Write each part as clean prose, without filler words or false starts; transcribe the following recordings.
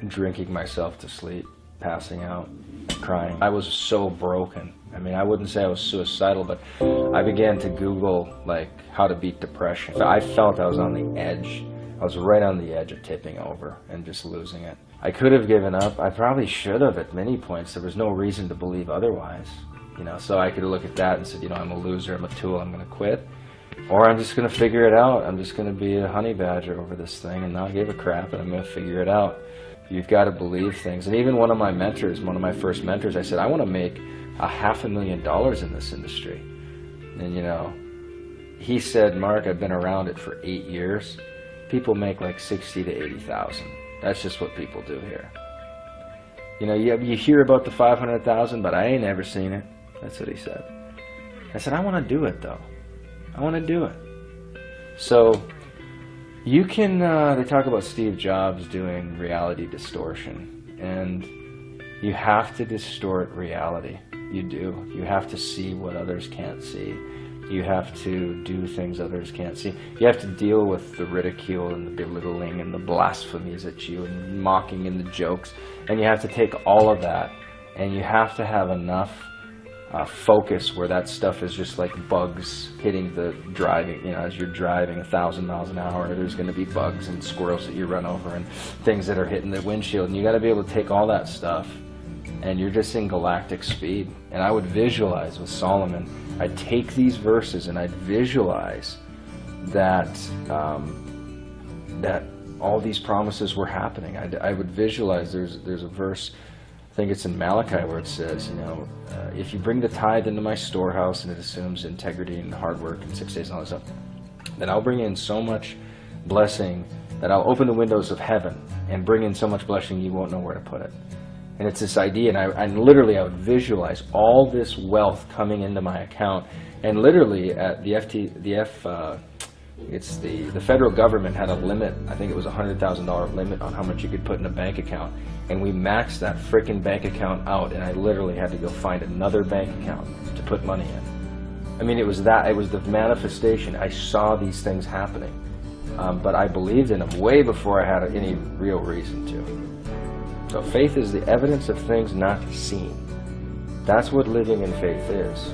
Drinking myself to sleep, passing out, crying. I was so broken. I mean, I wouldn't say I was suicidal, but I began to Google, like, how to beat depression. I felt I was on the edge. I was right on the edge of tipping over and just losing it. I could have given up. I probably should have at many points. There was no reason to believe otherwise. You know, so I could look at that and said, you know, I'm a loser, I'm a tool, I'm going to quit. Or I'm just going to figure it out. I'm just going to be a honey badger over this thing and not give a crap, and I'm going to figure it out. You've got to believe things. And even one of my mentors, one of my first mentors, I said, I want to make $500,000 in this industry. And, you know, he said, Mark, I've been around it for 8 years. People make like 60 to 80,000. That's just what people do here. You know, you hear about the 500,000, but I ain't ever seen it. That's what he said. I said, I want to do it, though. I want to do it. So you can, they talk about Steve Jobs doing reality distortion, and you have to distort reality. You do. You have to see what others can't see. You have to do things others can't see. You have to deal with the ridicule and the belittling and the blasphemies at you and mocking and the jokes. And you have to take all of that, and you have to have enough focus where that stuff is just like bugs hitting the driving. You know, as you're driving 1,000 miles an hour, there's going to be bugs and squirrels that you run over and things that are hitting the windshield. And you got to be able to take all that stuff, and you're just in galactic speed. And I would visualize with Solomon, I'd take these verses and I'd visualize that that all these promises were happening. I would visualize, there's a verse, I think it's in Malachi, where it says, you know, if you bring the tithe into my storehouse, and it assumes integrity and hard work and 6 days and all this stuff, then I'll bring in so much blessing that I'll open the windows of heaven and bring in so much blessing you won't know where to put it. And it's this idea, and literally I would visualize all this wealth coming into my account, and literally at the federal government had a limit. I think it was a $100,000 limit on how much you could put in a bank account, and we maxed that frickin' bank account out, and I literally had to go find another bank account to put money in. I mean, it was the manifestation. I saw these things happening, but I believed in them way before I had any real reason to. So faith is the evidence of things not seen. That's what living in faith is.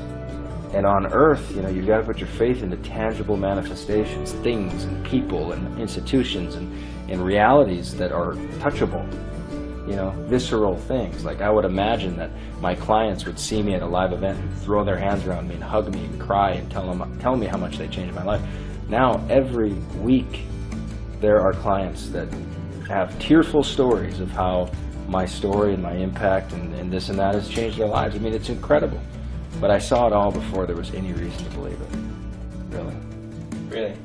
And on earth, you know, you've got to put your faith into tangible manifestations, things and people and institutions and realities that are touchable, you know, visceral things. Like, I would imagine that my clients would see me at a live event and throw their hands around me and hug me and cry and tell me how much they changed my life. Now, every week, there are clients that have tearful stories of how my story and my impact and this and that has changed their lives. I mean, it's incredible. But I saw it all before there was any reason to believe it. Really. Really?